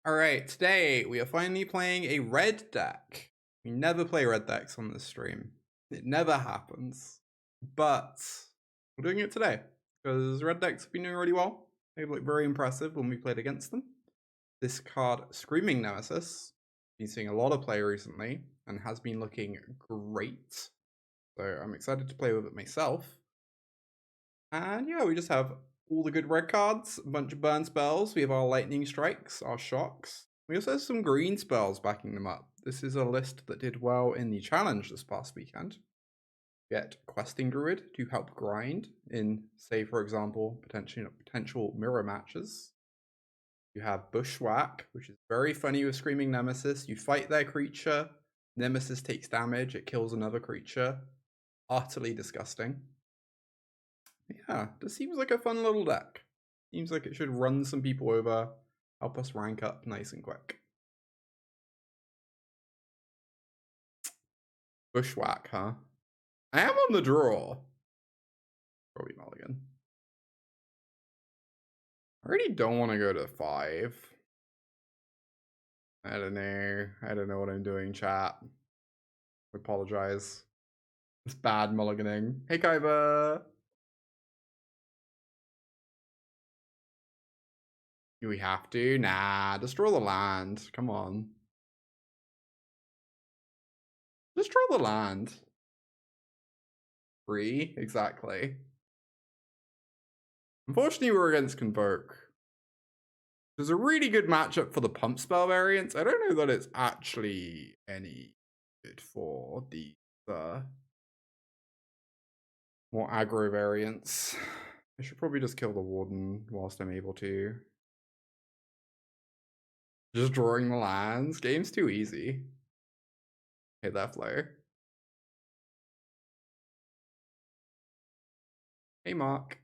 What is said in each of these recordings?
Alright, today we are finally playing a red deck. We never play red decks on this stream. It never happens. But we're doing it today because red decks have been doing really well. They look very impressive when we played against them. This card, Screaming Nemesis, been seeing a lot of play recently and has been looking great. So I'm excited to play with it myself. And yeah, we just have all the good red cards, a bunch of burn spells. We have our lightning strikes, our shocks. We also have some green spells backing them up. This is a list that did well in the challenge this past weekend. Get Questing Druid to help grind in, say, for example, potential mirror matches. You have Bushwhack, which is very funny with Screaming Nemesis. You fight their creature, Nemesis takes damage, it kills another creature. Utterly disgusting. Yeah, this seems like a fun little deck. Seems like it should run some people over, help us rank up nice and quick. Bushwhack, huh? I am on the draw. Probably mulligan. I really don't want to go to 5. I don't know. I don't know what I'm doing, chat. I apologize. It's bad mulliganing. Hey, Kaiba! Do we have to? Nah, destroy the land. Come on. Destroy the land. Free, exactly. Unfortunately, we're against Convoke. There's a really good matchup for the pump spell variants. I don't know that it's actually any good for the more aggro variants. I should probably just kill the Warden whilst I'm able to. Just drawing the lands. Game's too easy. Hit that flare. Hey, Mark.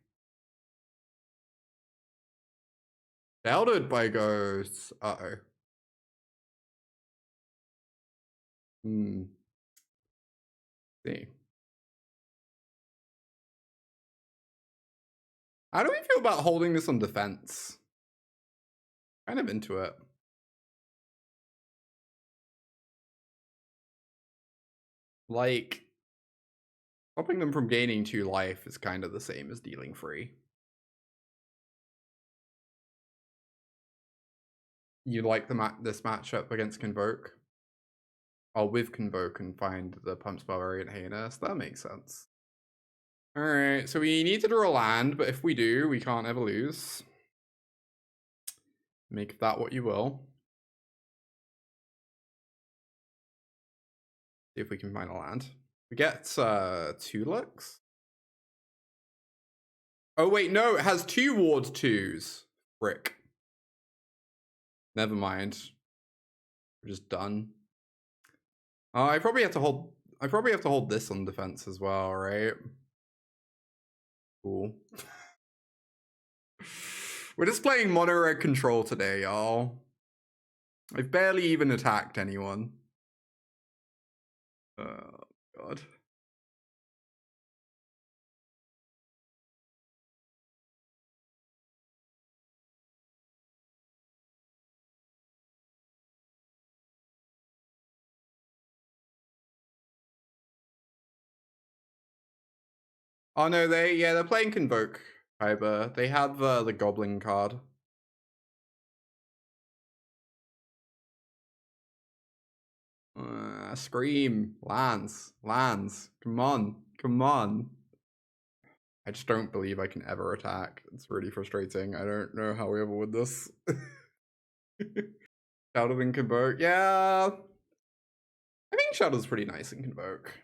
Shouted by ghosts. Uh-oh. See. How do we feel about holding this on defense? Kind of into it. Like, stopping them from gaining 2 life is kind of the same as dealing free. You like this matchup against Convoke? Oh, with Convoke and find the pump spell variant heinous. That makes sense. Alright, so we need to draw a land, but if we do, we can't ever lose. Make that what you will. See if we can find a land. We get 2 looks. Oh wait, no, it has 2 ward 2s. Frick. Never mind. We're just done. I probably have to hold this on defense as well, right? Cool. We're just playing mono red control today, y'all. I've barely even attacked anyone. Oh god. Oh no, they're playing Convoke Fiber. They have the Goblin card. Scream. Lands. Come on. I just don't believe I can ever attack. It's really frustrating. I don't know how we ever win this. Shadow in Convoke. Yeah. I think Shadow's pretty nice in Convoke.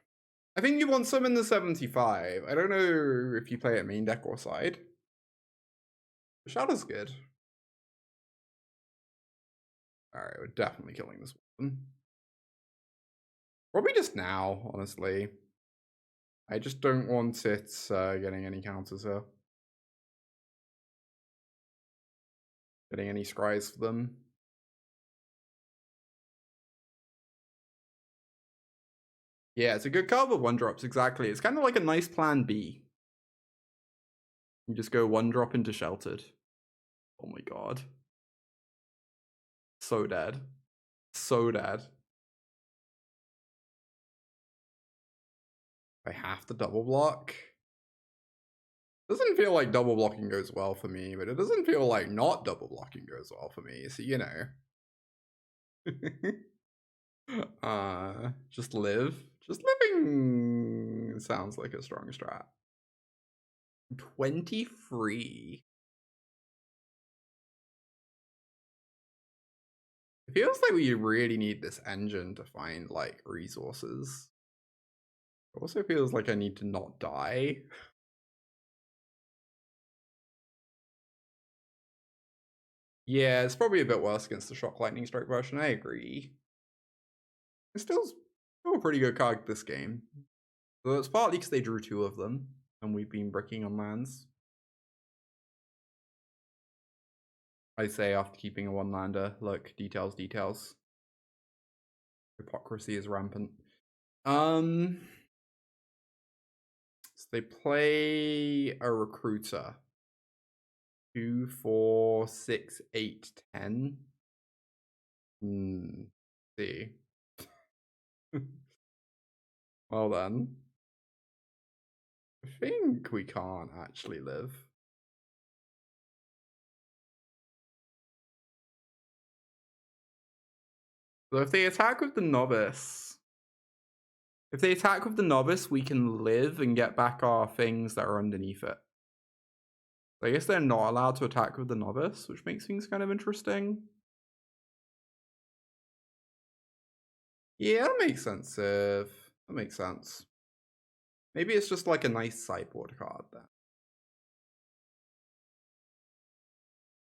I think you want some in the 75. I don't know if you play it main deck or side. But Shadow's good. Alright, we're definitely killing this one. Probably just now, honestly. I just don't want it getting any counters here. Getting any scries for them. Yeah, it's a good card with 1-drops, exactly. It's kind of like a nice plan B. You just go 1-drop into Sheltered. Oh my god. So dead. So dead. I have to double block. Doesn't feel like double blocking goes well for me, but it doesn't feel like not double blocking goes well for me. So, you know. Just live. Just living sounds like a strong strat. 23. It feels like we really need this engine to find like resources. It also feels like I need to not die. Yeah, it's probably a bit worse against the Shock Lightning Strike version, I agree. It's still a pretty good card this game. So it's partly because they drew 2 of them, and we've been bricking on lands. I say after keeping a 1-lander, look, details, details. Hypocrisy is rampant. So they play a recruiter. 2, 4, 6, 8, 10. See. Well then. I think we can't actually live. So if they attack with the novice, we can live and get back our things that are underneath it. So I guess they're not allowed to attack with the novice, which makes things kind of interesting. Yeah, that makes sense. That makes sense. Maybe it's just like a nice sideboard card then.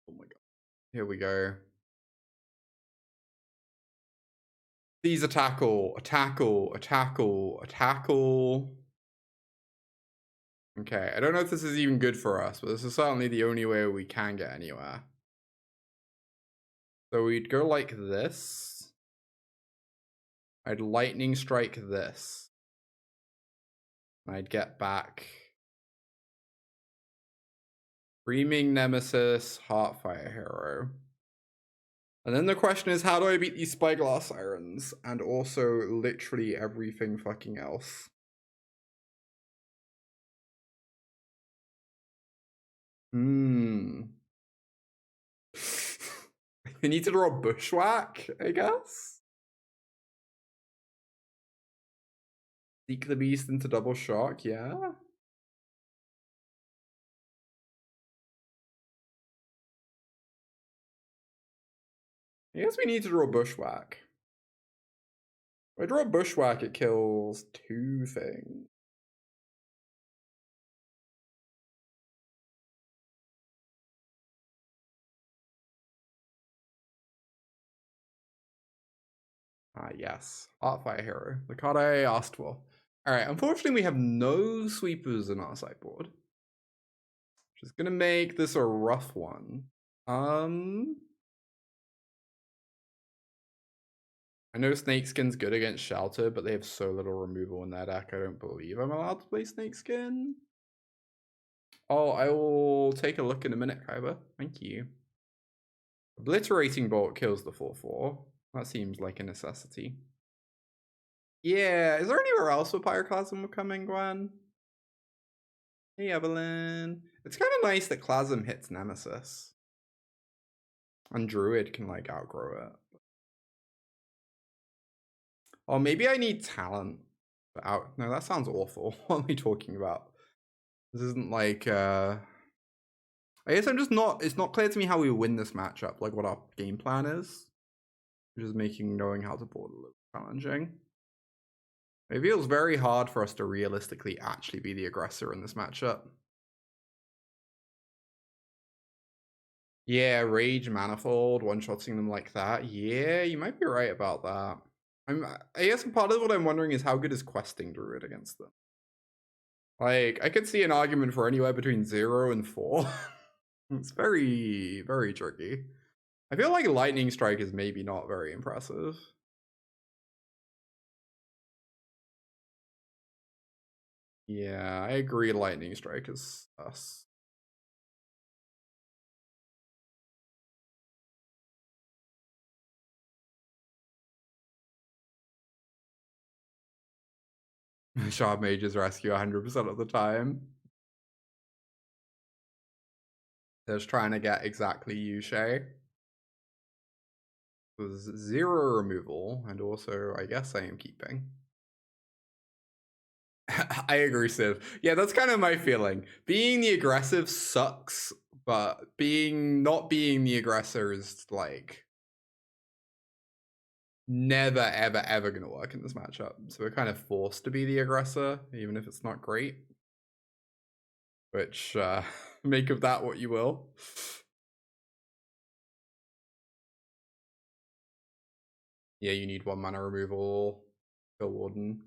Oh my god. Here we go. These a tackle. Okay, I don't know if this is even good for us, but this is certainly the only way we can get anywhere. So we'd go like this. I'd lightning strike this. I'd get back Screaming Nemesis, Heartfire Hero. And then the question is, how do I beat these Spyglass Sirens? And also literally everything fucking else. I need to draw Bushwhack, I guess? Seek the Beast into Double Shock, yeah? I guess we need to draw Bushwhack. If I draw Bushwhack, it kills 2 things. Yes. Heartfire Hero. The card I asked for. Alright, unfortunately we have no sweepers in our sideboard. Which is gonna make this a rough one. I know Snakeskin's good against Shelter, but they have so little removal in their deck, I don't believe I'm allowed to play Snakeskin. Oh, I will take a look in a minute, Kyber. Thank you. Obliterating Bolt kills the 4/4. That seems like a necessity. Yeah, is there anywhere else where Pyroclasm coming, Gwen? Hey, Evelyn. It's kind of nice that Clasm hits Nemesis. And Druid can, like, outgrow it. Oh, maybe I need talent. No, that sounds awful. What am I talking about? This isn't like, I guess I'm just not, it's not clear to me how we win this matchup, like what our game plan is. Which is making knowing how to board a little challenging. It feels very hard for us to realistically actually be the aggressor in this matchup. Yeah, Rage, Manifold, one-shotting them like that. Yeah, you might be right about that. I guess part of what I'm wondering is how good is Questing Druid against them? Like, I could see an argument for anywhere between 0 and 4. It's very, very tricky. I feel like Lightning Strike is maybe not very impressive. Yeah, I agree Lightning Strike is us. Shard Mages rescue 100% of the time. They're just trying to get exactly you, Shay. There's 0 removal, and also, I guess I am keeping. I agree, Civ. Yeah, that's kind of my feeling. Being the aggressive sucks, but not being the aggressor is like never, ever, ever gonna work in this matchup. So we're kind of forced to be the aggressor, even if it's not great. Which, make of that what you will. Yeah, you need 1 mana removal, Kill Warden.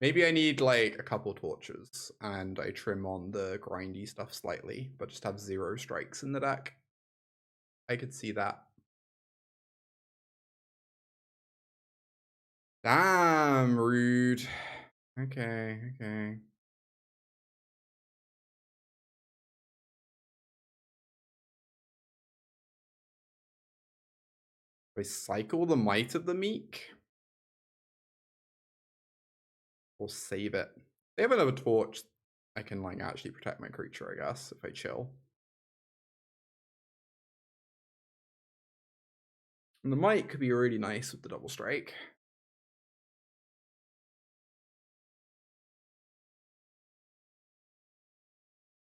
Maybe I need like a couple torches and I trim on the grindy stuff slightly, but just have 0 strikes in the deck. I could see that. Damn, rude. Okay, okay. I cycle the Might of the Meek? Or save it? They have another torch. I can like actually protect my creature, I guess, if I chill. And the Might could be really nice with the double strike.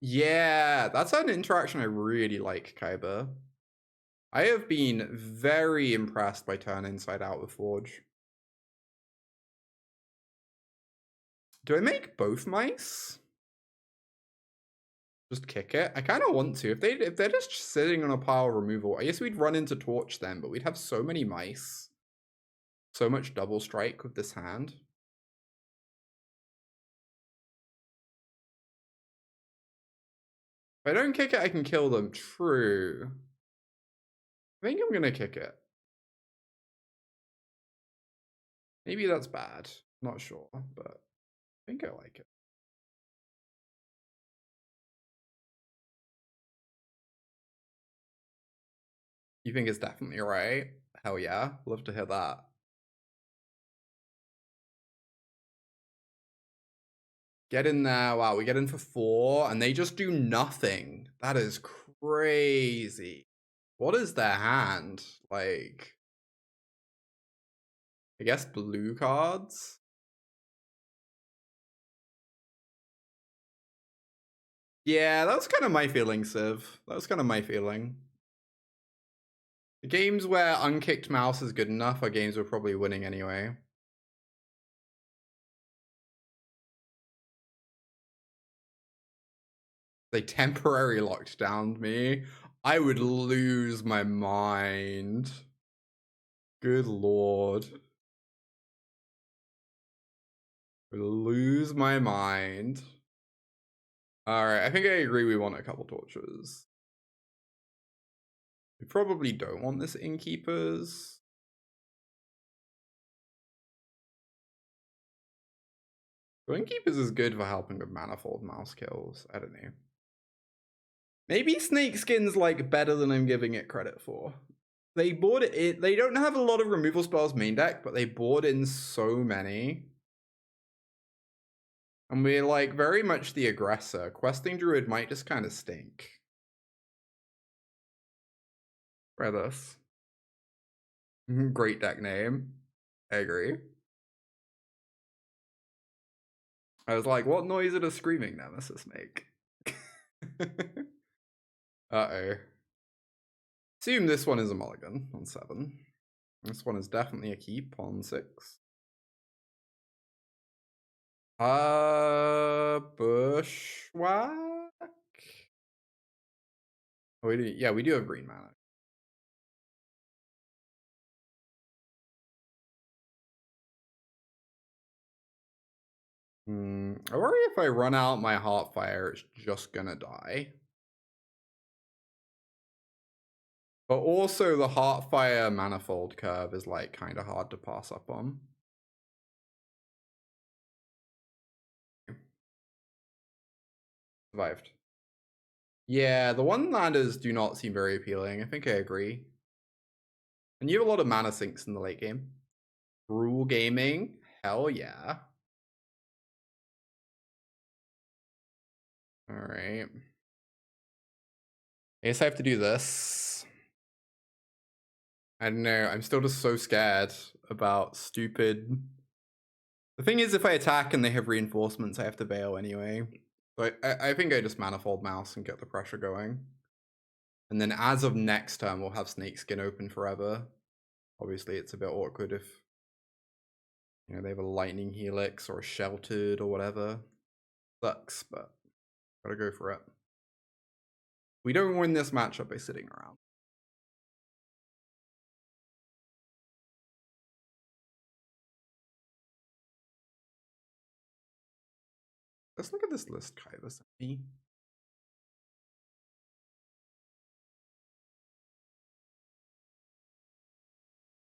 Yeah, that's an interaction I really like, Kaiba. I have been very impressed by Turn Inside Out with Forge. Do I make both mice? Just kick it? I kind of want to. If they're just sitting on a pile of removal, I guess we'd run into Torch then, but we'd have so many mice. So much double strike with this hand. If I don't kick it, I can kill them. True. I think I'm gonna kick it. Maybe that's bad. Not sure, but I think I like it. You think it's definitely right? Hell yeah. Love to hear that. Get in there. Wow, we get in for 4 and they just do nothing. That is crazy. What is their hand? Like, I guess blue cards? Yeah, that was kind of my feeling, Civ. That was kind of my feeling. The games where unkicked mouse is good enough are games we're probably winning anyway. They temporarily locked down me. I would lose my mind. Good lord. I would lose my mind. Alright, I think I agree we want a couple torches. We probably don't want this Innkeepers. So Innkeepers is good for helping with Manifold Mouse kills. I don't know. Maybe Snakeskin's like better than I'm giving it credit for. They bought it. They don't have a lot of removal spells main deck, but they bought in so many. And we're like very much the aggressor. Questing Druid might just kind of stink. Try this. Great deck name. I agree. I was like, what noise did a Screaming Nemesis make? Uh-oh. Assume this one is a mulligan on 7. This one is definitely a keep on 6. Bushwhack? Oh, yeah, we do have green mana. I worry if I run out my Heartfire, it's just gonna die. But also the Heartfire Manifold curve is like kind of hard to pass up on. Survived. Yeah, the one-landers do not seem very appealing. I think I agree. And you have a lot of mana sinks in the late game. Gruul gaming? Hell yeah. Alright. I guess I have to do this. I don't know, I'm still just so scared about stupid... The thing is, if I attack and they have reinforcements, I have to bail anyway. But I think I just Manifold Mouse and get the pressure going. And then as of next turn, we'll have Snakeskin open forever. Obviously, it's a bit awkward if, you know, they have a Lightning Helix or a Sheltered or whatever. Sucks, but gotta go for it. We don't win this matchup by sitting around. Let's look at this list Kaiba sent me.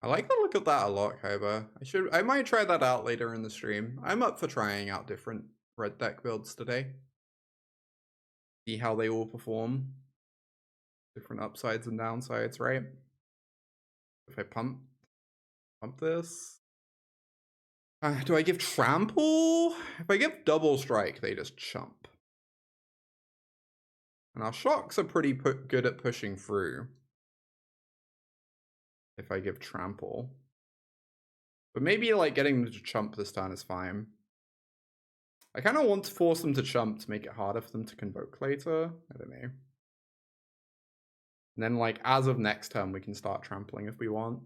I like the look of that a lot, Kaiba. I might try that out later in the stream. I'm up for trying out different red deck builds today. See how they all perform. Different upsides and downsides, right? If I pump this. Do I give Trample? If I give Double Strike, they just chump. And our Shocks are pretty good at pushing through. If I give Trample. But maybe like getting them to chump this turn is fine. I kind of want to force them to chump to make it harder for them to convoke later. I don't know. And then like as of next turn, we can start trampling if we want.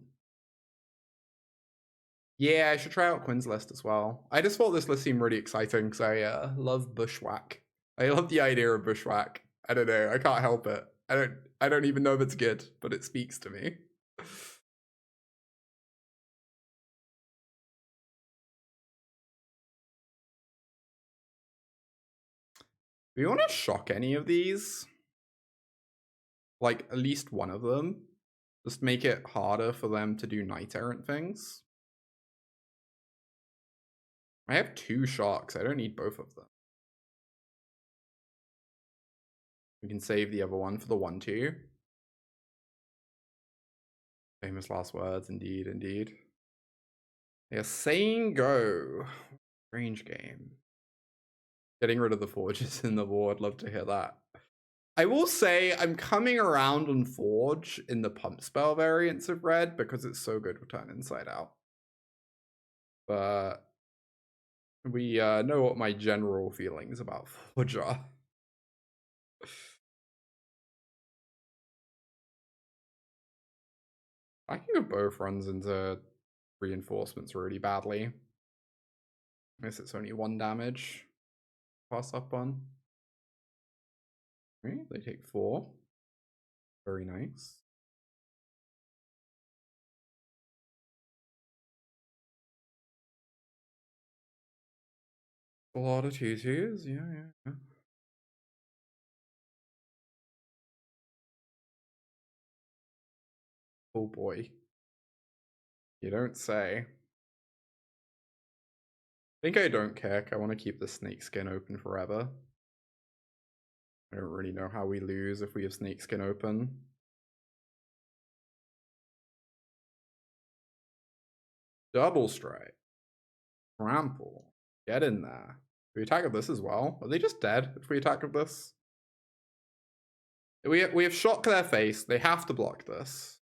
Yeah, I should try out Quinn's list as well. I just thought this list seemed really exciting because I love Bushwhack. I love the idea of Bushwhack. I don't know. I can't help it. I don't even know if it's good, but it speaks to me. Do you want to shock any of these? Like, at least one of them? Just make it harder for them to do Knight Errant things? I have 2 shocks. I don't need both of them. We can save the other one for the 1/2. Famous last words, indeed, indeed. Yeah, saying go. Strange game. Getting rid of the forges in the board. Love to hear that. I will say I'm coming around on Forge in the pump spell variants of red because it's so good with turn inside out. But we know what my general feelings about Forge are. I think it both runs into reinforcements really badly. I guess it's only 1 damage. Pass up on. Right, they take 4. Very nice. A lot of 2/2s, yeah. Oh boy. You don't say. I think I don't care. I want to keep the Snakeskin open forever. I don't really know how we lose if we have Snakeskin open. Double Strike. Trample. Get in there. We attack with this as well. Are they just dead if we attack with this? We have shock their face. They have to block this.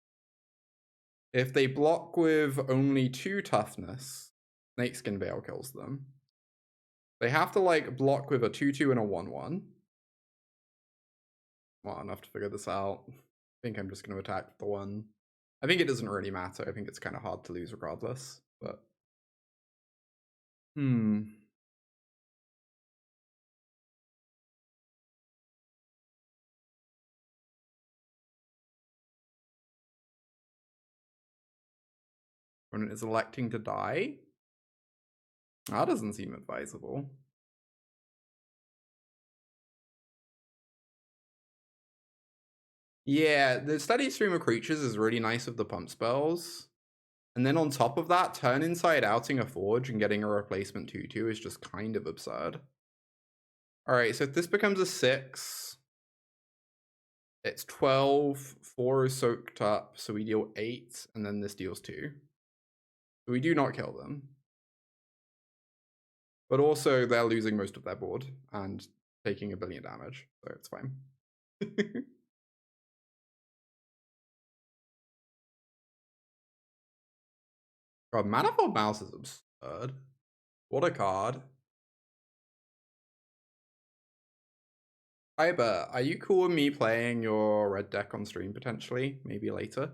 If they block with only 2 toughness, Snakeskin Veil kills them. They have to like block with a 2/2 and a 1/1. Well, enough to figure this out. I think I'm just going to attack with the 1. I think it doesn't really matter. I think it's kind of hard to lose regardless. But opponent is electing to die. That doesn't seem advisable. Yeah, the Steady Stream of Creatures is really nice with the pump spells. And then on top of that, turn inside outing a Forge and getting a replacement 2/2 is just kind of absurd. Alright, so if this becomes a 6, it's 12, 4 is soaked up, so we deal 8, and then this deals 2. So we do not kill them. But also, they're losing most of their board and taking 1 billion damage, so it's fine. God, Manifold Mouse is absurd. What a card. Iber, are you cool with me playing your red deck on stream potentially? Maybe later?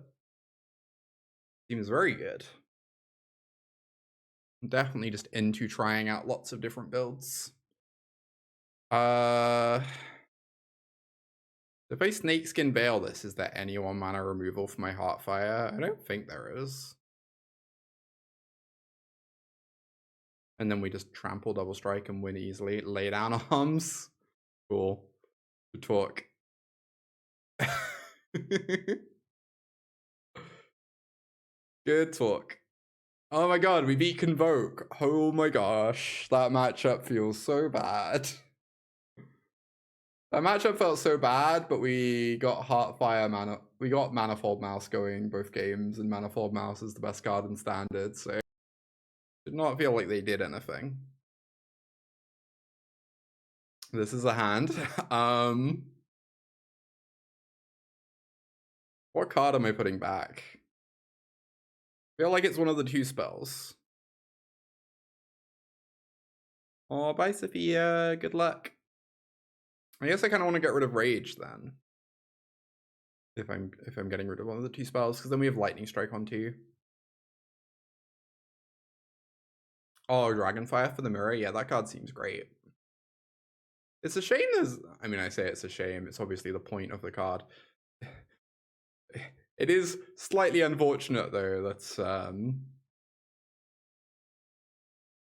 Seems very good. I'm definitely just into trying out lots of different builds. If I Snakeskin Veil this, is there any 1 mana removal for my Heartfire? I don't think there is. And then we just trample double strike and win easily. Lay down arms. Cool. Good talk. Good talk. Oh my god, we beat Convoke. Oh my gosh. That matchup feels so bad. That matchup felt so bad, but we got Heartfire mana. We got Manifold Mouse going both games, and Manifold Mouse is the best card in Standard, so did not feel like they did anything. This is a hand. What card am I putting back? I feel like it's one of the 2 spells. Oh, bye Sophia. Good luck. I guess I kind of want to get rid of Rage then. If I'm getting rid of one of the 2 spells, because then we have Lightning Strike on 2. Oh, Dragonfire for the mirror. Yeah, that card seems great. It's a shame there's... I mean, I say it's a shame. It's obviously the point of the card. It is slightly unfortunate, though, that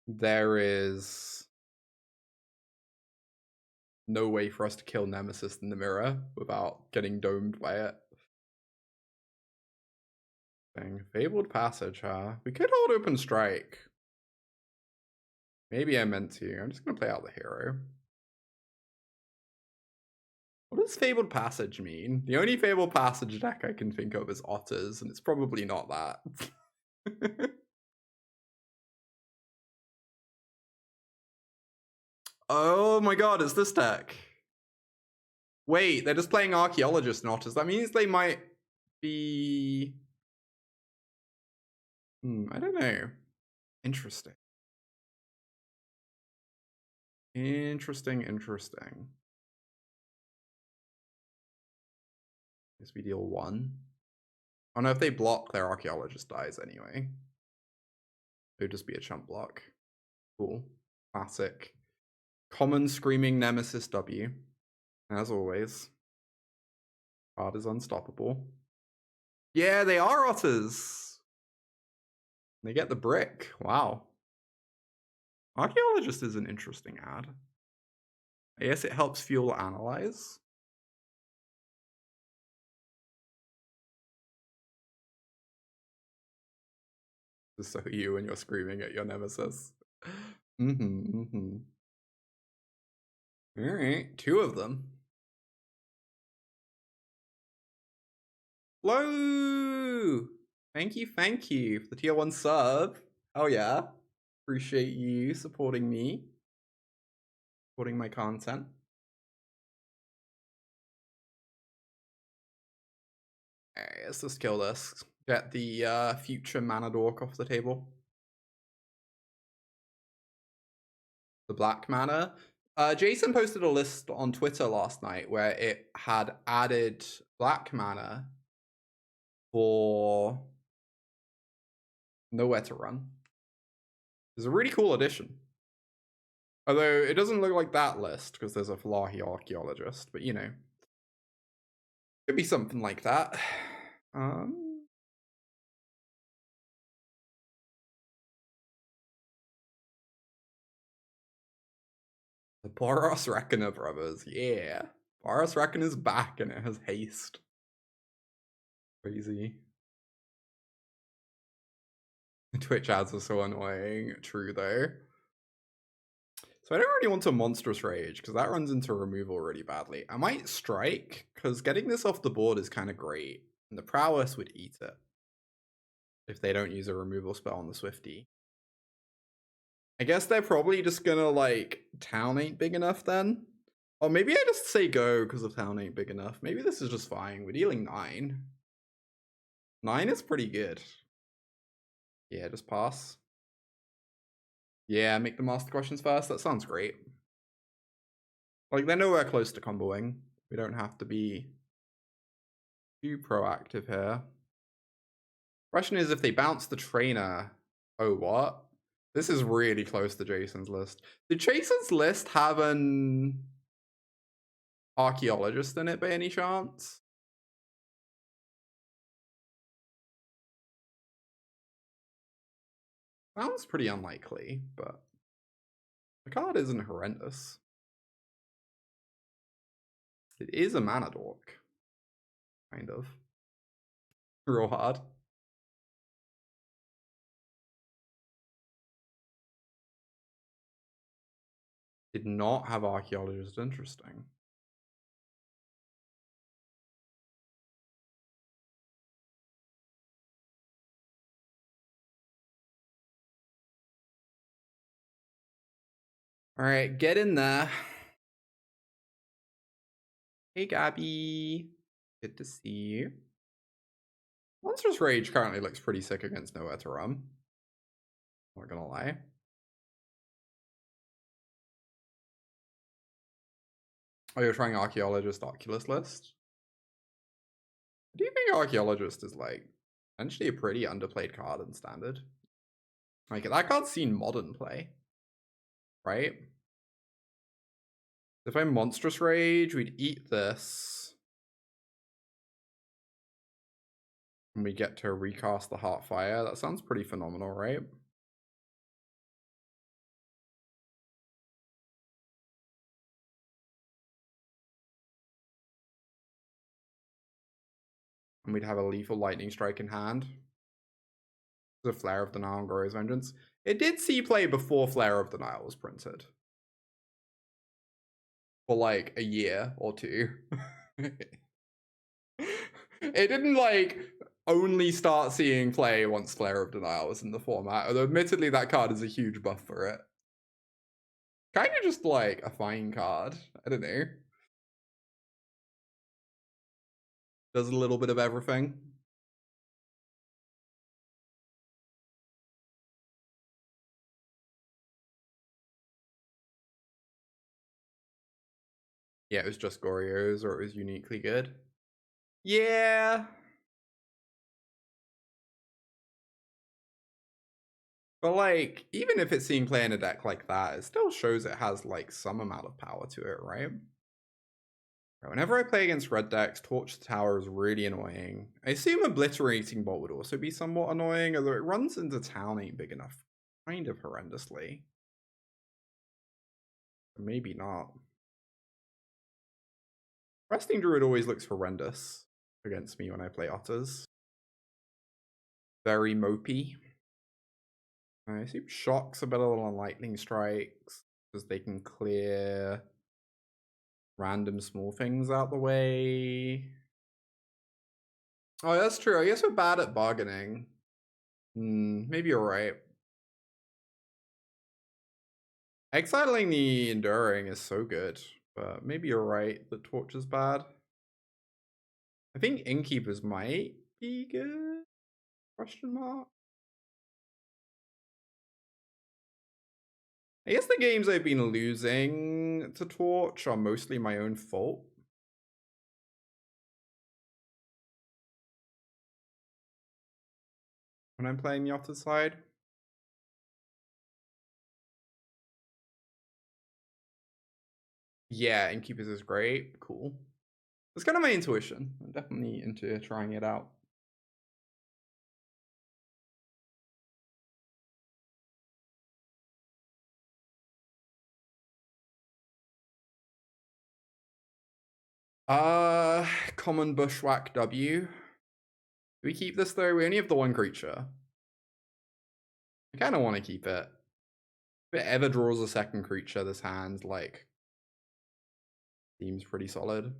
there is no way for us to kill Nemesis in the mirror without getting domed by it. Dang. Fabled Passage, huh? We could hold Open Strike. Maybe I meant to. I'm just going to play out the hero. What does Fabled Passage mean? The only Fabled Passage deck I can think of is Otters, and it's probably not that. Oh my god, it's this deck. Wait, they're just playing Archaeologist and Otters. That means they might be... I don't know. Interesting. Interesting. Guess we deal 1. Oh no, if they block, their Archaeologist dies anyway. It would just be a chump block. Cool. Classic. Common Screaming Nemesis W. As always. Card is unstoppable. Yeah, they are Otters. They get the brick. Wow. Archaeologist is an interesting ad. I guess it helps fuel Analyze. So you and you're screaming at your Nemesis. Alright, 2 of them. Hello! Thank you for the tier 1 sub. Oh yeah. Appreciate you supporting me. Supporting my content. Alright, let's just kill this. Get the future mana dork off the table. The black mana. Jason posted a list on Twitter last night where it had added black mana for Nowhere to Run. It's a really cool addition. Although it doesn't look like that list because there's a Falahi Archaeologist, but you know. Could be something like that. The Boros Reckoner brothers, yeah. Boros Reckoner's back and it has haste. Crazy. Twitch ads are so annoying. True though. So I don't really want to Monstrous Rage because that runs into removal really badly. I might Strike because getting this off the board is kind of great. And the Prowess would eat it if they don't use a removal spell on the Swiftie. I guess they're probably just gonna like, town ain't big enough then. Or maybe I just say go because the town ain't big enough. Maybe this is just fine. We're dealing 9. 9 is pretty good. Yeah, just pass. Yeah, make the master questions first. That sounds great. Like, they're nowhere close to comboing. We don't have to be too proactive here. Question is, if they bounce the trainer... Oh, what? This is really close to Jason's list. Did Jason's list have an archaeologist in it by any chance? Sounds pretty unlikely, but the card isn't horrendous. It is a mana dork. Kind of. Real hard. Did not have archaeologist. Interesting. All right, get in there. Hey, Gabby. Good to see you. Monstrous Rage currently looks pretty sick against Nowhere to Run. Not gonna lie. Oh, you're trying Archaeologist Oculus list? Do you think Archaeologist is like essentially a pretty underplayed card in Standard? Like, that card's seen Modern play, right? If I'm Monstrous Rage, we'd eat this. And we get to recast the Heartfire. That sounds pretty phenomenal, right? And we'd have a Lethal Lightning Strike in hand. The Flare of Denial and Glorious Vengeance. It did see play before Flare of Denial was printed. For like a year or two. It didn't like only start seeing play once Flare of Denial was in the format, although admittedly that card is a huge buff for it. Kind of just like a fine card. I don't know. Does a little bit of everything. Yeah, it was just Goryo's, or it was uniquely good. Yeah. But like, even if it's seeing play in a deck like that, it still shows it has like some amount of power to it, right? Whenever I play against red decks, Torch the Tower is really annoying. I assume Obliterating Bolt would also be somewhat annoying, although it runs into town ain't big enough. Kind of horrendously. Maybe not. Questing Druid always looks horrendous against me when I play Otters. Very mopey. I assume Shocks are better than Lightning Strikes, because they can clear random small things out the way. Oh, that's true. I guess we're bad at bargaining. Maybe you're right. Exiling the Enduring is so good, but maybe you're right that Torch is bad. I think Innkeepers might be good? Question mark? I guess the games I've been losing to Torch are mostly my own fault. When I'm playing the Otter side. Yeah, Innkeepers is great. Cool. That's kind of my intuition. I'm definitely into trying it out. Common Bushwhack W. Do we keep this though? We only have the one creature. I kind of want to keep it. If it ever draws a second creature, this hand, like, seems pretty solid.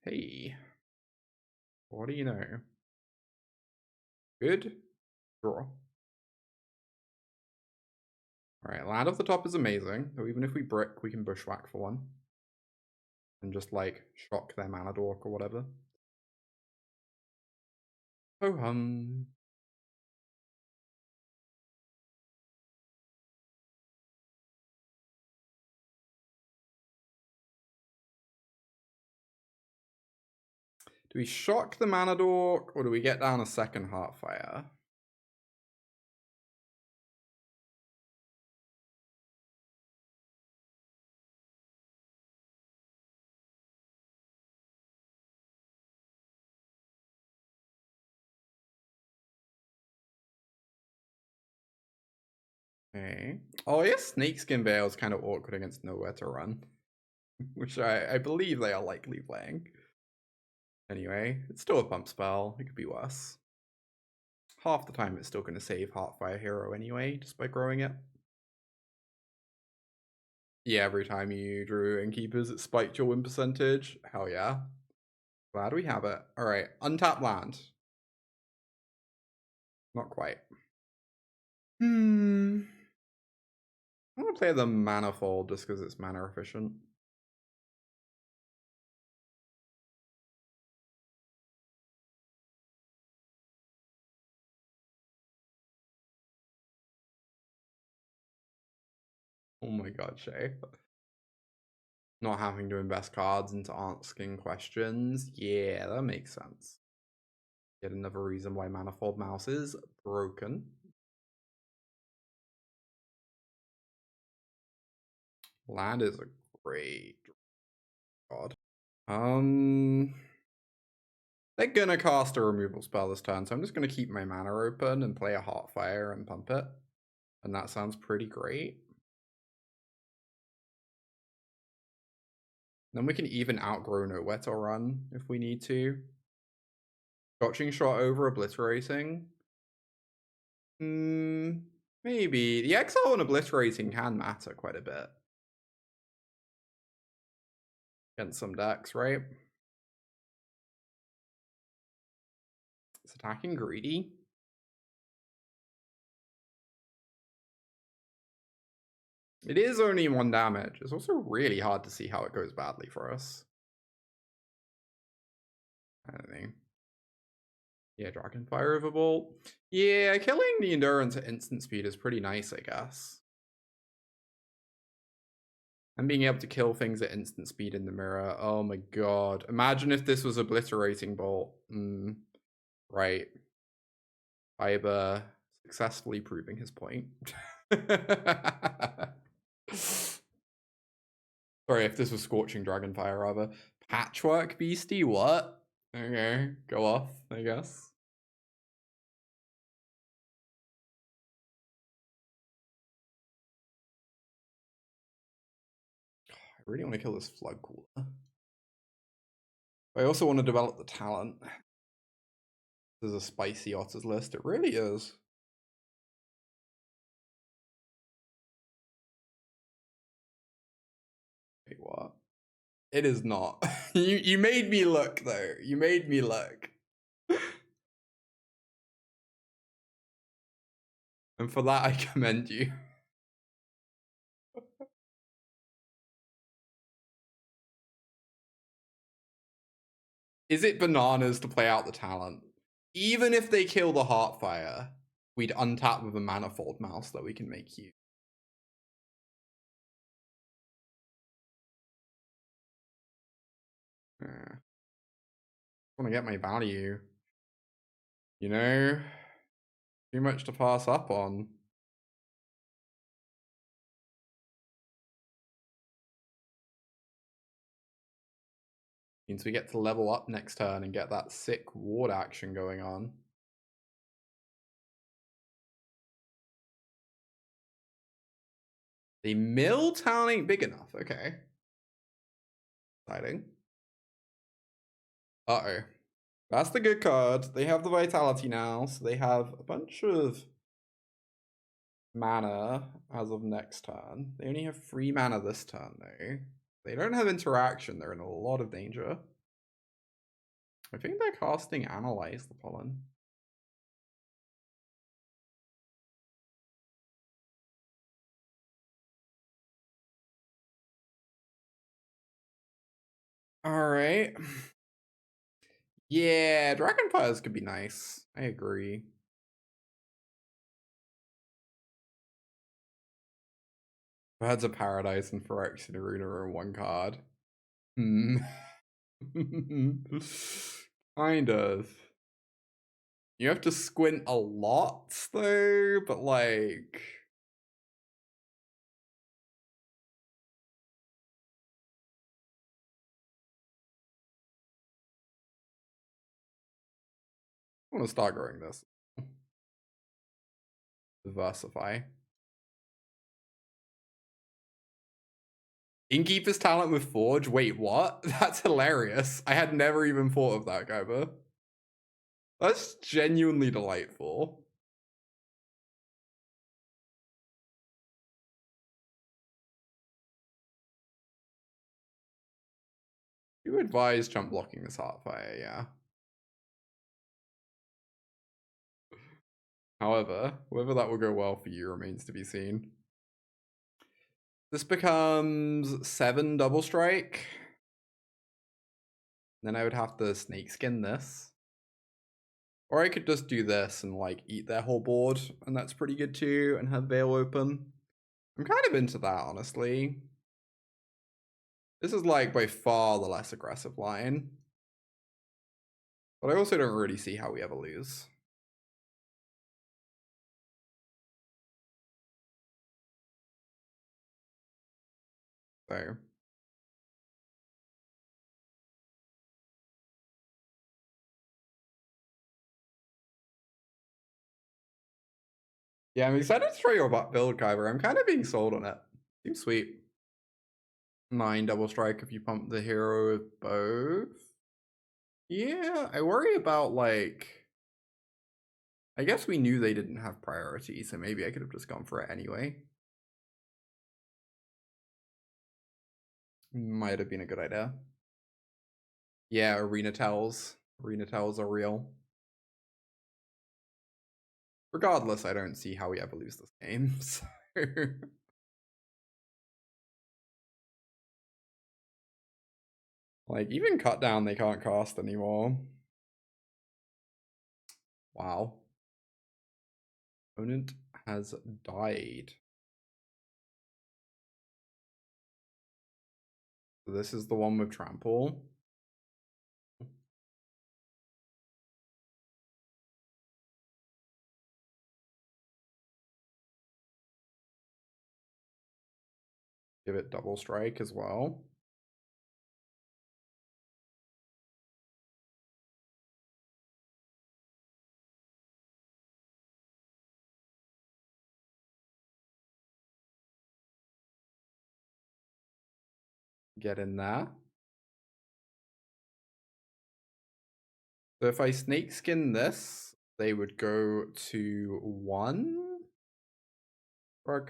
Hey. What do you know? Good. Draw. Alright, land off the top is amazing. So even if we brick, we can Bushwhack for one. And just, like, shock their mana dork or whatever. Ho hum. Do we shock the mana dork, or do we get down a second Heartfire? Okay. Oh, I guess Snakeskin Veil is kind of awkward against Nowhere to Run. Which I believe they are likely playing. Anyway, it's still a pump spell. It could be worse. Half the time it's still going to save Heartfire Hero anyway, just by growing it. Yeah, every time you drew Innkeepers, it spiked your win percentage. Hell yeah. Glad we have it. Alright, untap land. Not quite. I'm gonna play the Manifold just because it's mana efficient. Oh my god, Shay. Not having to invest cards into asking questions. Yeah, that makes sense. Yet another reason why Manifold Mouse is broken. Land is a great god. They're gonna cast a removal spell this turn, so I'm just gonna keep my mana open and play a Heartfire and pump it. And that sounds pretty great. Then we can even outgrow Nowhere to Run if we need to. Scotching Shot over Obliterating. Maybe. The exile and Obliterating can matter quite a bit. Against some decks, right? It's attacking greedy. It is only 1 damage. It's also really hard to see how it goes badly for us. I don't know. Yeah, Dragonfire over Bolt. Yeah, killing the Endurance at instant speed is pretty nice, I guess. And being able to kill things at instant speed in the mirror. Oh my god. Imagine if this was Obliterating Bolt. Right. Fiber successfully proving his point. Sorry, if this was Scorching Dragonfire, rather. Patchwork Beastie, what? Okay, go off, I guess. I really want to kill this Flood Cooler. I also want to develop the talent. There's a spicy otters list. It really is. Wait, what? It is not. You made me look, though. You made me look. And for that, I commend you. Is it bananas to play out the talent? Even if they kill the Heartfire, we'd untap with a Manifold Mouse that we can make use. I want to get my value. You know? Too much to pass up on. Means we get to level up next turn and get that sick ward action going on. The mill town ain't big enough. Okay. Exciting. Uh-oh. That's the good card. They have the Vitality now, so they have a bunch of mana as of next turn. They only have 3 mana this turn, though. They don't have interaction. They're in a lot of danger. I think they're casting Analyze the Pollen. Alright. Yeah, Dragonfires could be nice. I agree. Birds of Paradise and Phyrexian Arena are one card. Hmm. Kind of. You have to squint a lot, though, but like... I want to start growing this. Diversify. Innkeeper's talent with Forge? Wait, what? That's hilarious. I had never even thought of that, Gaiba. That's genuinely delightful. You advise jump blocking this Heartfire, yeah. However, whether that will go well for you remains to be seen. This becomes 7 double strike. Then I would have to snakeskin this. Or I could just do this and like eat their whole board, and that's pretty good too, and have Veil open. I'm kind of into that, honestly. This is like by far the less aggressive line. But I also don't really see how we ever lose. So. Yeah, I'm excited to try your build, Kyber. I'm kind of being sold on it. Seems sweet. 9 double strike if you pump the hero with both. Yeah, I worry about like... I guess we knew they didn't have priority, so maybe I could have just gone for it anyway. Might have been a good idea. Yeah, arena tells. Arena tells are real. Regardless, I don't see how we ever lose this game. So. Like, even cut down they can't cast anymore. Wow. Opponent has died. So this is the one with trample. Give it double strike as well. Get in there. So if I snakeskin this, they would go to 1. Or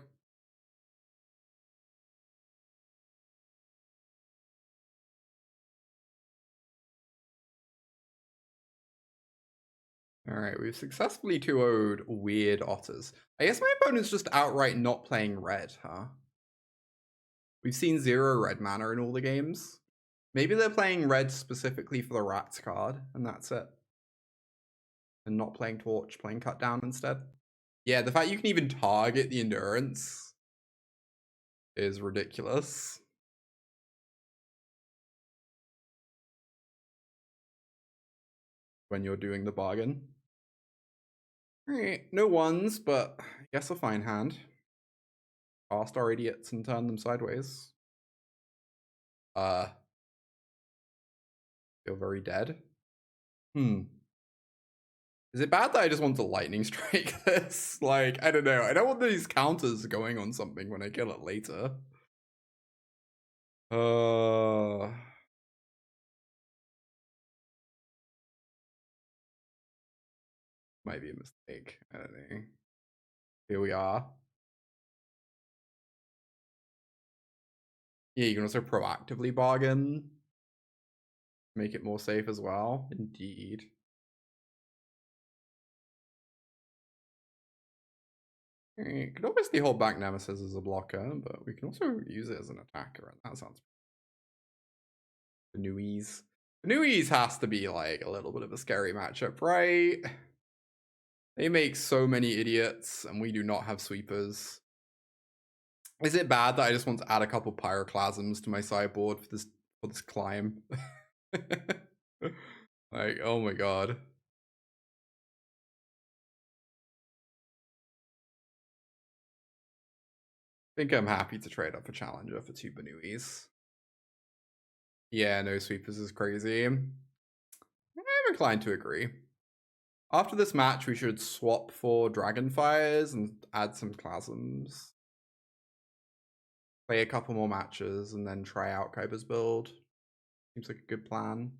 alright, we've successfully 2-0'd weird otters. I guess my opponent's just outright not playing red, huh? We've seen 0 red mana in all the games. Maybe they're playing red specifically for the rats card, and that's it. And not playing torch, playing cut down instead. Yeah, the fact you can even target the endurance is ridiculous. When you're doing the bargain. Alright, no ones, but I guess a fine hand. Cast our idiots and turn them sideways. Feel very dead. Is it bad that I just want to lightning strike this? Like, I don't know. I don't want these counters going on something when I kill it later. Might be a mistake. I don't know. Here we are. Yeah, you can also proactively bargain. Make it more safe as well. Indeed. You could obviously hold back Nemesis as a blocker, but we can also use it as an attacker, and that sounds Nuis. Nuis has to be like a little bit of a scary matchup, right? They make so many idiots, and we do not have sweepers. Is it bad that I just want to add a couple pyroclasms to my sideboard for this climb? Like, oh my god. I think I'm happy to trade up a Challenger for 2 Banuis. Yeah, no sweepers is crazy. I'm inclined to agree. After this match, we should swap for Dragonfires and add some Clasms. Play a couple more matches and then try out Kuiper's build. Seems like a good plan.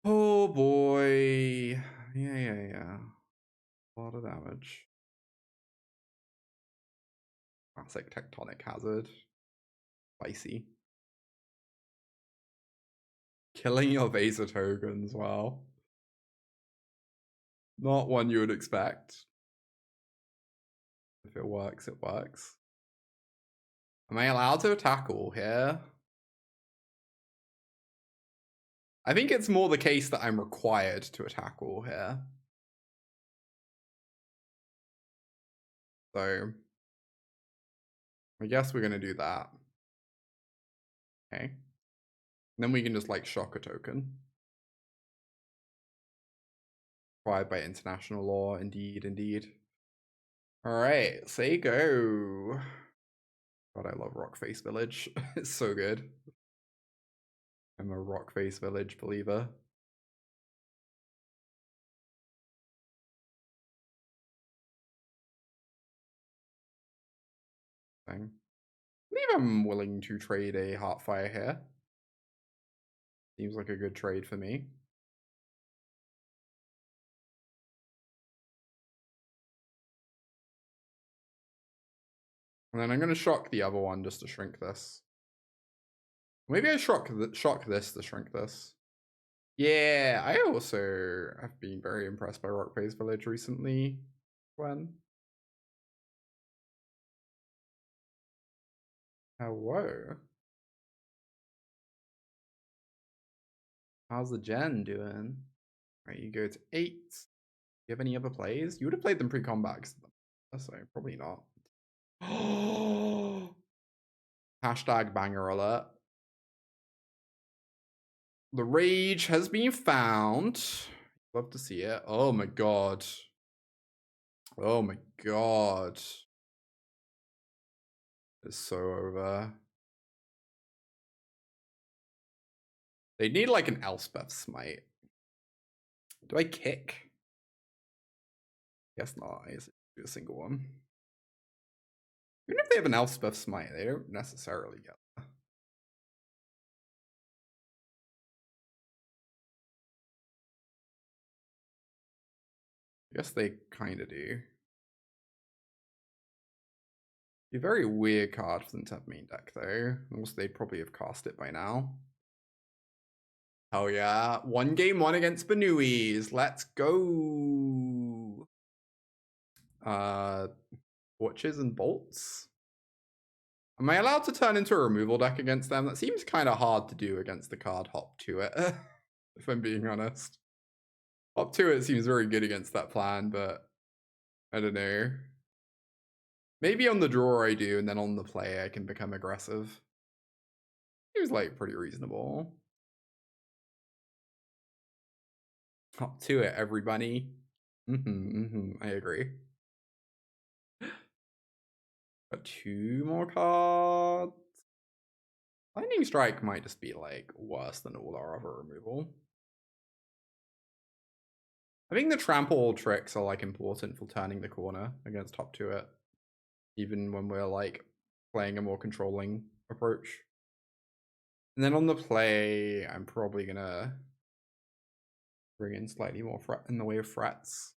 Oh boy. Yeah. A lot of damage. Classic Tectonic Hazard. Spicy. Killing your Vaser tokens, wow. Not one you would expect. If it works, it works. Am I allowed to attack all here? I think it's more the case that I'm required to attack all here. So I guess we're gonna do that. Okay. And then we can just like shock a token. Required by international law, indeed. Alright, say go. God, I love Rockface Village. It's so good. I'm a Rockface Village believer. I believe I'm willing to trade a Heartfire here. Seems like a good trade for me. And then I'm going to shock the other one just to shrink this. Maybe I shock this to shrink this. Yeah, I also have been very impressed by Rockface Village recently. When? Hello. How's the gen doing? Right, you go to 8. Do you have any other plays? You would have played them pre-combat, so probably not. Hashtag banger alert. The rage has been found. Love to see it. Oh my god. Oh my god. It's so over. They need like an Elspeth smite. Do I kick? Guess not. I just do a single one. Even if they have an Elspeth smite, they don't necessarily get that. I guess they kind of do. Be a very weird card for them to have main deck though. Also, they'd probably have cast it by now. Oh yeah, 1-game-1 against Banuis. Let's go. Torches and bolts. Am I allowed to turn into a removal deck against them? That seems kind of hard to do against the card Hop to it, if I'm being honest. Hop to it seems very good against that plan, but I don't know. Maybe on the draw I do, and then on the play I can become aggressive. Seems like pretty reasonable. Hop to it, everybody. I agree. Got 2 more cards. Lightning Strike might just be like worse than all our other removal. I think the trample tricks are like important for turning the corner against Hop to it, even when we're like playing a more controlling approach. And then on the play, I'm probably gonna bring in slightly more threat in the way of threats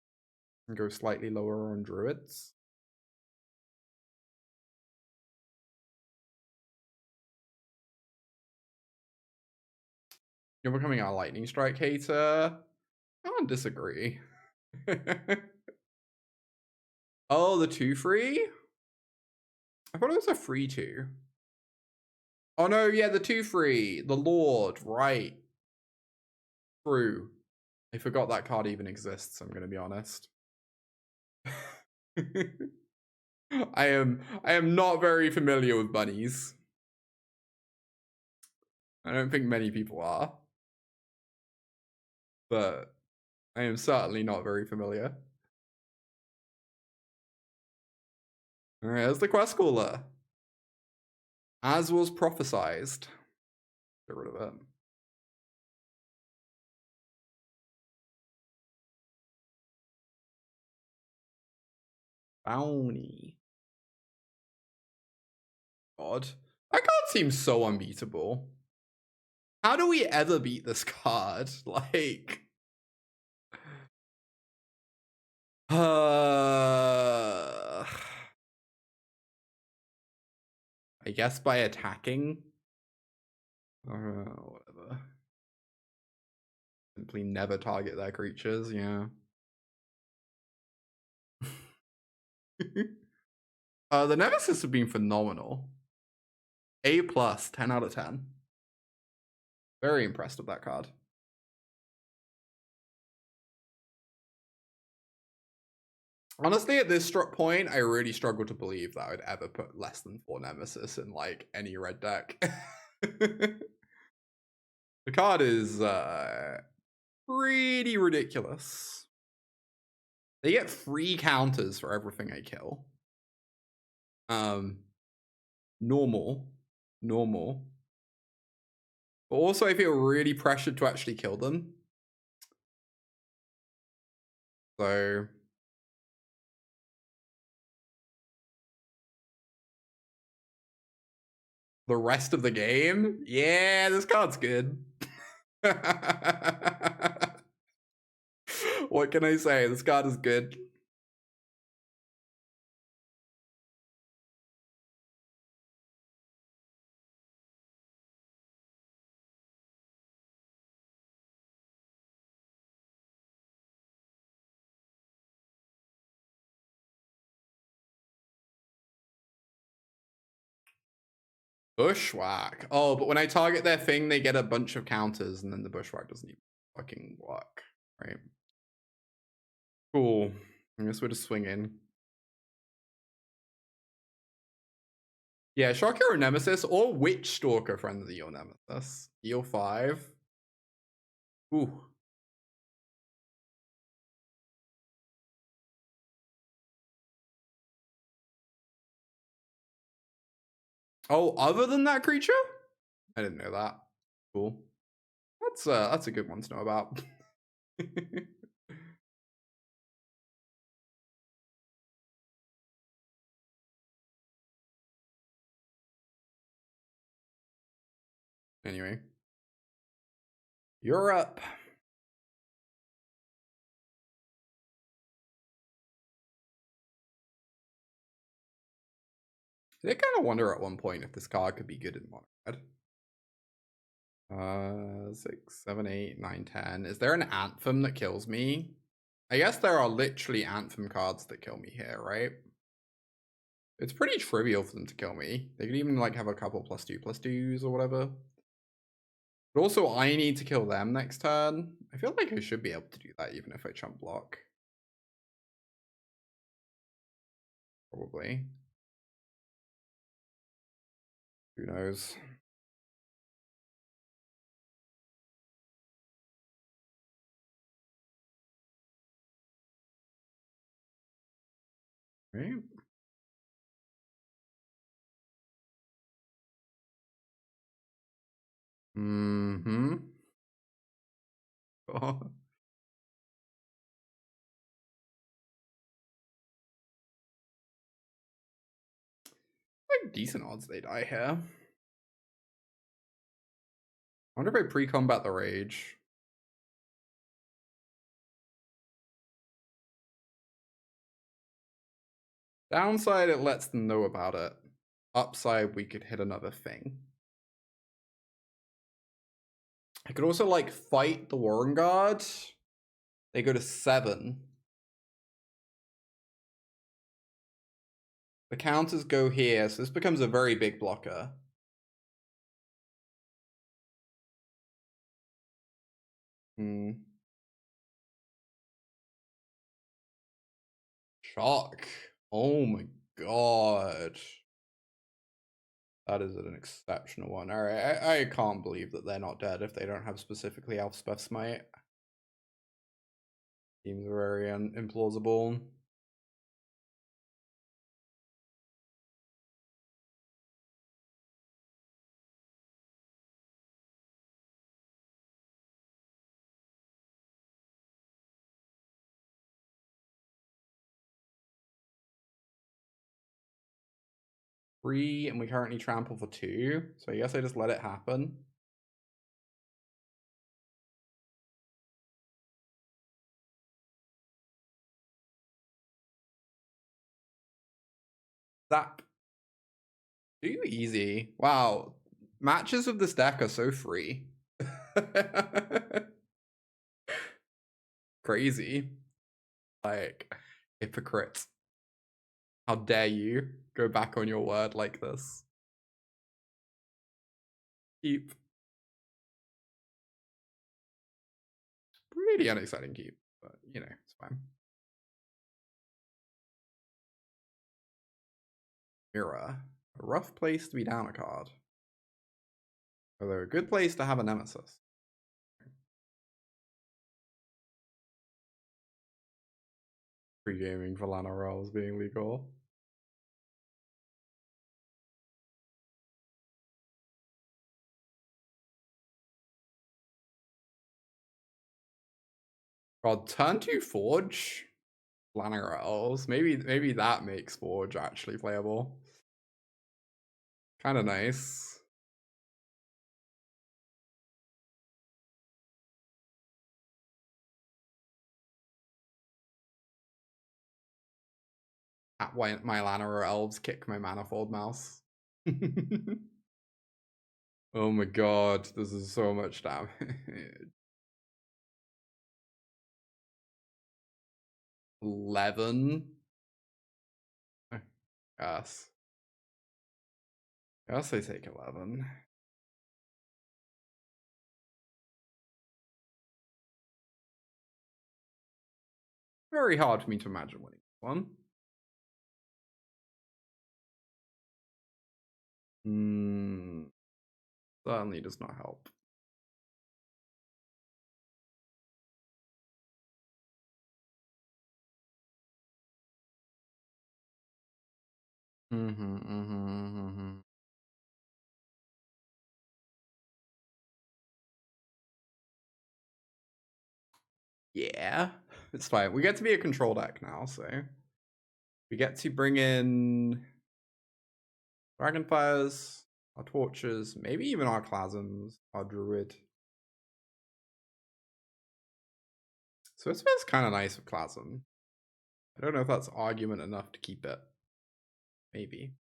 and go slightly lower on druids. You're becoming a lightning strike hater. I don't disagree. Oh, the 2 free? I thought it was a free 2. Oh no, yeah, the 2/3, the Lord, right. True. I forgot that card even exists, I'm gonna be honest. I am not very familiar with bunnies. I don't think many people are. But I am certainly not very familiar. Alright, there's the quest caller. As was prophesized. Get rid of it. Bounty. God. That card seems so unbeatable. How do we ever beat this card? Like... I guess by attacking? Whatever. Simply never target their creatures, yeah. The Nemesis have been phenomenal. A+, 10 out of 10. Very impressed with that card. Honestly, at this point, I really struggle to believe that I would ever put less than 4 Nemesis in, like, any red deck. The card is pretty ridiculous. They get free counters for everything I kill. Normal. But also, I feel really pressured to actually kill them. So... the rest of the game? Yeah, this card's good. What can I say? This card is good. Bushwhack. Oh, but when I target their thing, they get a bunch of counters, and then the Bushwhack doesn't even fucking work, right? Cool. I guess we're just swinging. Yeah, Shock Hero Nemesis or Witch Stalker Friendly Your Nemesis. Heal 5. Ooh. Oh, other than that creature? I didn't know that. Cool. That's a good one to know about. Anyway. You're up. I did kind of wonder at one point if this card could be good in mono red. 6, 7, 8, 9, 10. Is there an Anthem that kills me? I guess there are literally Anthem cards that kill me here, right? It's pretty trivial for them to kill me. They could even like have a couple +2/+2s or whatever. But also I need to kill them next turn. I feel like I should be able to do that even if I chump block. Probably. Who knows? Right? Mm-hmm. Oh. Like decent odds they die here. I wonder if I pre-combat the Rage. Downside, it lets them know about it. Upside, we could hit another thing. I could also like fight the Warren Guard. They go to 7. The counters go here, so this becomes a very big blocker. Shock. Oh my god. That is an exceptional one. Alright, I can't believe that they're not dead if they don't have specifically Elspeth Smite. Seems very implausible. Three, and we currently trample for 2, so I guess I just let it happen. Zap. Too easy. Wow. Matches of this deck are so free. Crazy. Like, hypocrite. How dare you go back on your word like this? Keep. Pretty unexciting keep, but you know, it's fine. Mirror. A rough place to be down a card. Although a good place to have a nemesis. Pre-gaming for Lana Rolls being legal. God, turn 2 Forge? Lana Rolls. Maybe that makes Forge actually playable. Kind of nice. At my Lana or Elves kick my Manifold Mouse. Oh my god, this is so much damage. 11? Yes. Guess I take 11. Very hard for me to imagine winning this one. Certainly does not help. Yeah, it's fine. We get to be a control deck now, so we get to bring in Dragonfires, our Torches, maybe even our Clasms, our Druid. So this feels kind of nice with Clasm. I don't know if that's argument enough to keep it. Maybe.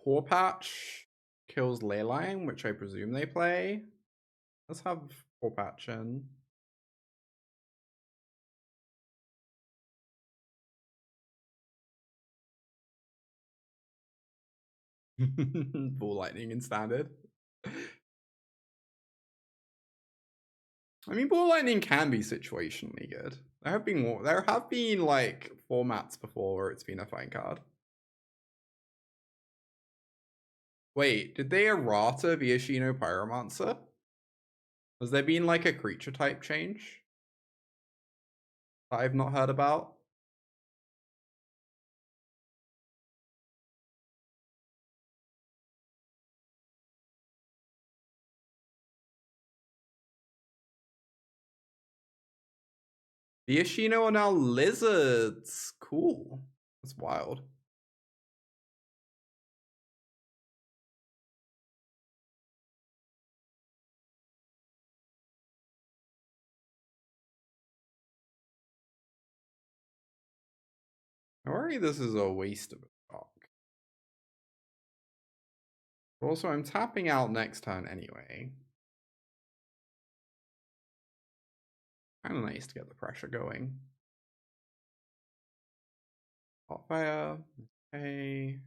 Pawpatch kills Leyline, which I presume they play. Let's have Pawpatch in. Ball Lightning in Standard. I mean, Ball Lightning can be situationally good. There have been like formats before where it's been a fine card. Wait, did they errata Viashino Pyromancer? Has there been like a creature type change that I've not heard about? Viashino are now lizards. Cool. That's wild. I worry this is a waste of a stock. Also, I'm tapping out next turn anyway. Kind of nice to get the pressure going. Hotfire. Okay.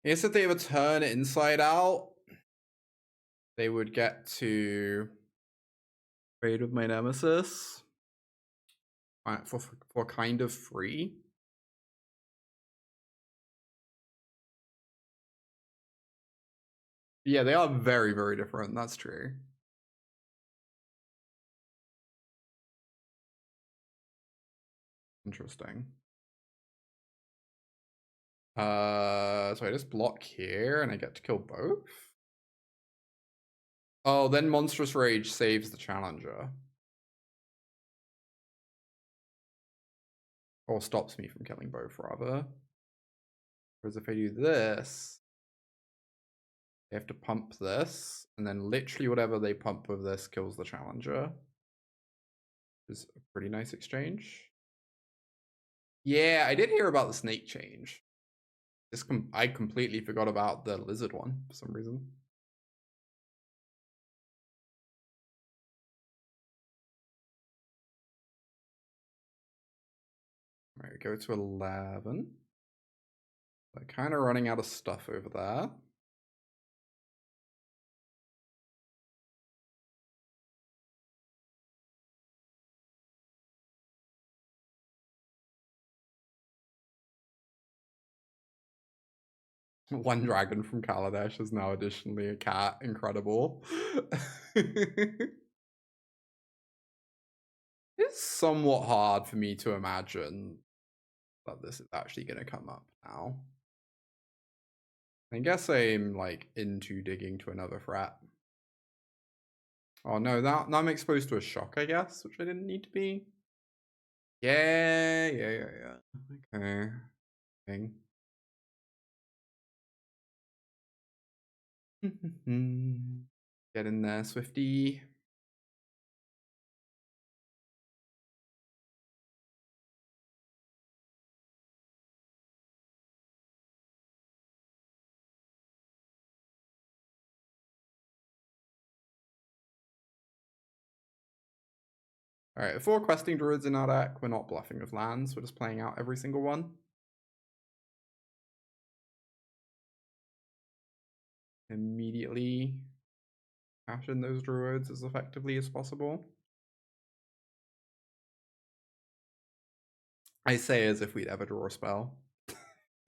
I guess if they have a turn inside out, they would get to trade with my Nemesis for kind of free. Yeah, they are very, very different. That's true. Interesting. So I just block here and I get to kill both? Oh, then Monstrous Rage saves the Challenger. Or stops me from killing both, rather. Whereas if I do this, they have to pump this, and then literally whatever they pump with this kills the Challenger. Which is a pretty nice exchange. Yeah, I did hear about the snake change. I completely forgot about the lizard one for some reason. All right, go to 11. They're kind of running out of stuff over there. One dragon from Kaladesh is now additionally a cat. Incredible. It's somewhat hard for me to imagine that this is actually going to come up now. I guess I'm like into digging to another threat. Oh no, now I'm exposed to a shock, I guess, which I didn't need to be. Yeah. Okay. Thing. Get in there, Swifty. Alright, 4 Questing Druids in our deck. We're not bluffing with lands, we're just playing out every single one. Immediately cash in those Druids as effectively as possible. I say as if we'd ever draw a spell.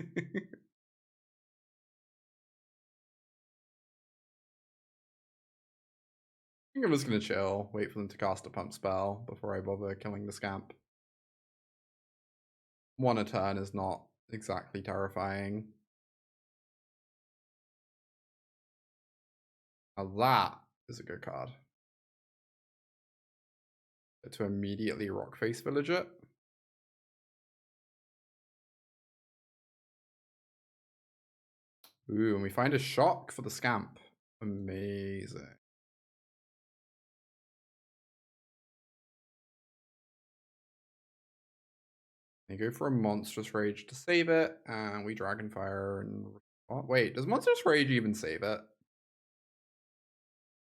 I think I'm just gonna chill, wait for them to cast a pump spell before I bother killing the scamp. 1 a turn is not exactly terrifying. Now that is a good card. To immediately Rockface Village it. Ooh, and we find a shock for the scamp. Amazing. They go for a Monstrous Rage to save it, and we Dragonfire and... Oh, wait, does Monstrous Rage even save it?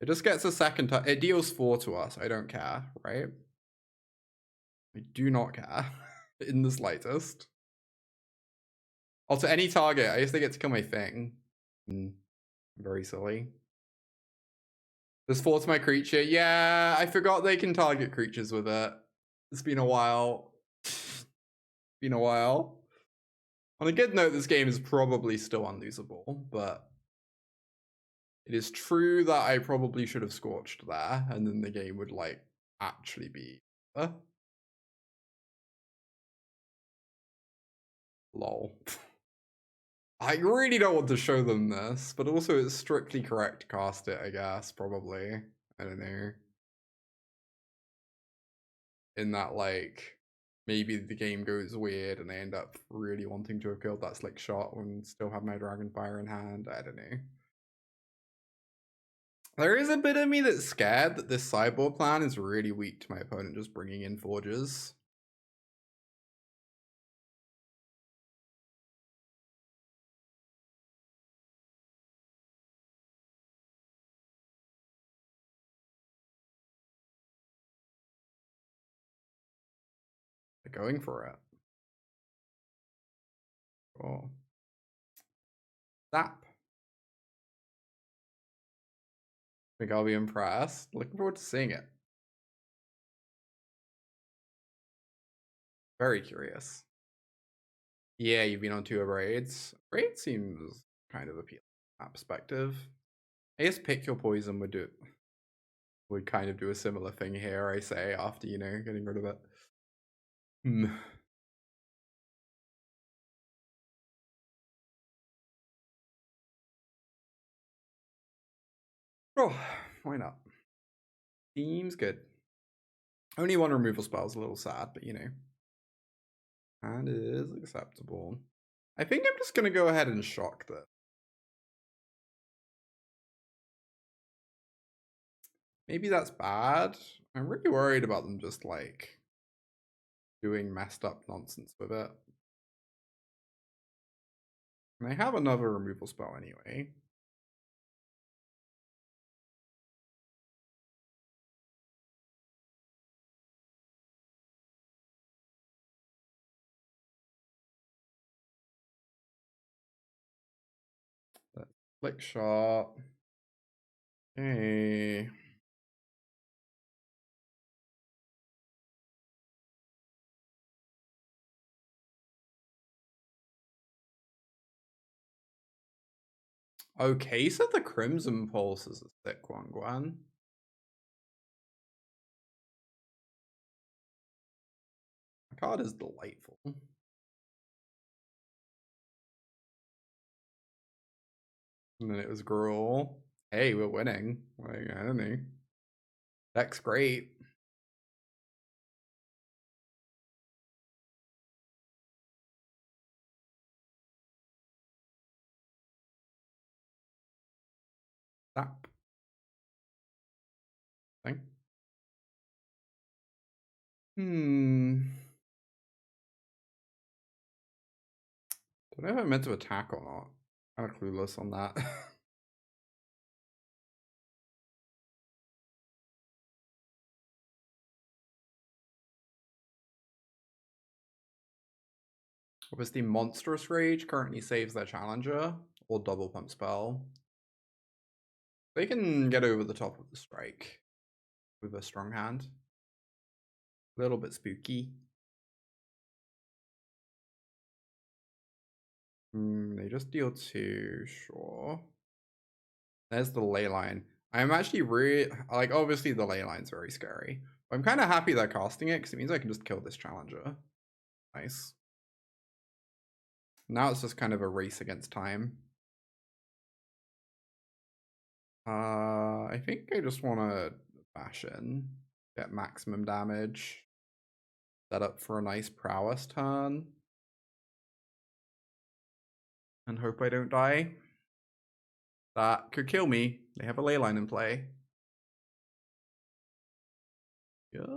It just gets a second time. It deals 4 to us. I don't care, right? I do not care in the slightest. Also, any target. I guess they get to kill my thing. Very silly. There's 4 to my creature. Yeah, I forgot they can target creatures with it. It's been a while. Been a while. On a good note, this game is probably still unlosable, but it is true that I probably should have Scorched there, and then the game would, like, actually be... Lol. I really don't want to show them this, but also it's strictly correct to cast it, I guess, probably. I don't know. In that, like, maybe the game goes weird and I end up really wanting to have killed that slick shot and still have my Dragonfire in hand. I don't know. There is a bit of me that's scared that this sideboard plan is really weak to my opponent just bringing in Forges. They're going for it. Cool. Zap. Think I'll be impressed. Looking forward to seeing it. Very curious. Yeah, you've been on 2 of raids. Raid seems kind of appealing from that perspective. I guess pick your poison would kind of do a similar thing here, I say, after, you know, getting rid of it. Oh, why not? Seems good. Only 1 removal spell is a little sad, but you know. That is acceptable. I think I'm just gonna go ahead and shock this. Maybe that's bad. I'm really worried about them just like doing messed up nonsense with it. And I have another removal spell anyway. Flick shot. Okay. Okay, so the Crimson Pulse is a sick one, Gwen. The card is delightful. And then it was Gruul. Hey, we're winning. Like, I don't know. Deck's great. Zap. Thing. Don't know if I meant to attack or not. I'm clueless on that. Obviously, Monstrous Rage currently saves their challenger, or double pump spell. They can get over the top of the strike with a strong hand. A little bit spooky. They just deal 2, sure. There's the ley line. I'm actually really, like, obviously the ley line's very scary. But I'm kind of happy they're casting it, because it means I can just kill this challenger. Nice. Now it's just kind of a race against time. I think I just want to bash in, get maximum damage, set up for a nice prowess turn, and hope I don't die. That could kill me. They have a ley line in play. Yep.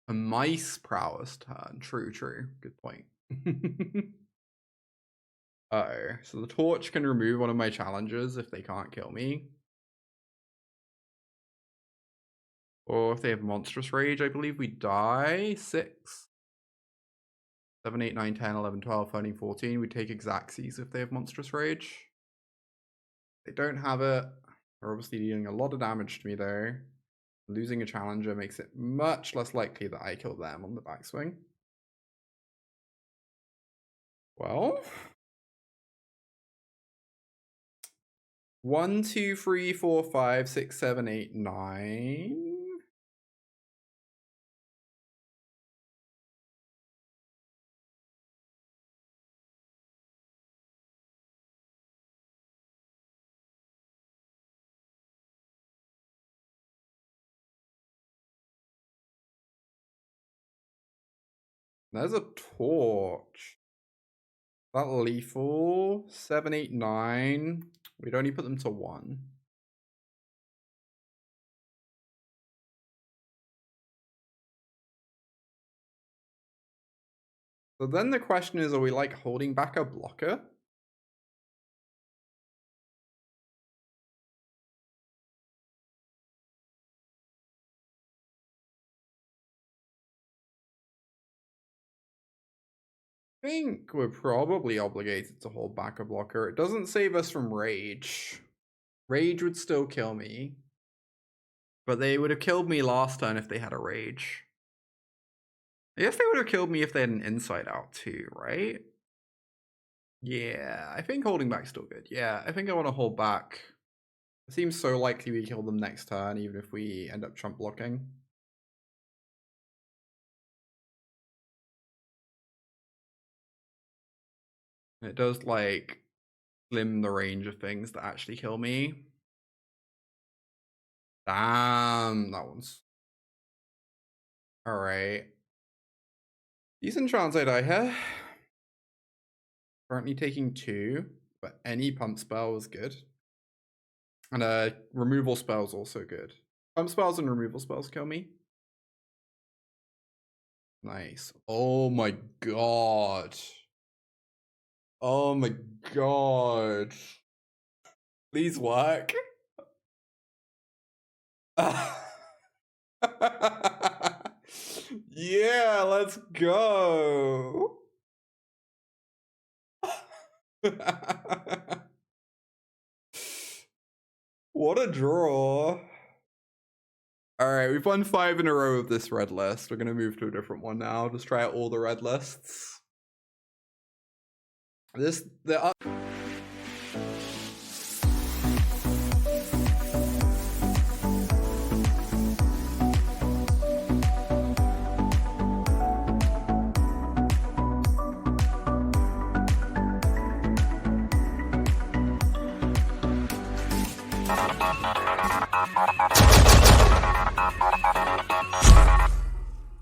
A mice prowess turn. True, true. Good point. Uh-oh. So the torch can remove one of my challenges if they can't kill me. Or if they have Monstrous Rage, I believe we die. 6. 7, 8, 9, 10, 11, 12, 13, 14. We take Xaxes if they have Monstrous Rage. They don't have it. They're obviously dealing a lot of damage to me though. Losing a challenger makes it much less likely that I kill them on the backswing. Well, 1, 2, 3, 4, 5, 6, 7, 8, 9. There's a torch. That lethal. 7, 8, 9. We'd only put them to 1. So then the question is, are we like holding back a blocker? think we're probably obligated to hold back a blocker. It doesn't save us from Rage. Rage would still kill me. But they would have killed me last turn if they had a Rage. I guess they would have killed me if they had an Inside Out too, right? Yeah, I think holding back's still good. Yeah, I think I want to hold back. It seems so likely we kill them next turn, even if we end up trump blocking. It does, like, slim the range of things that actually kill me. Damn, that one's... Alright. Decent chance I die here. Currently taking 2, but any pump spell is good. And removal spell's also good. Pump spells and removal spells kill me. Nice. Oh my god. Oh my god. Please work. Yeah, let's go. What a draw. Alright, we've won 5 in a row of this red list. We're going to move to a different one now. Just try out all the red lists.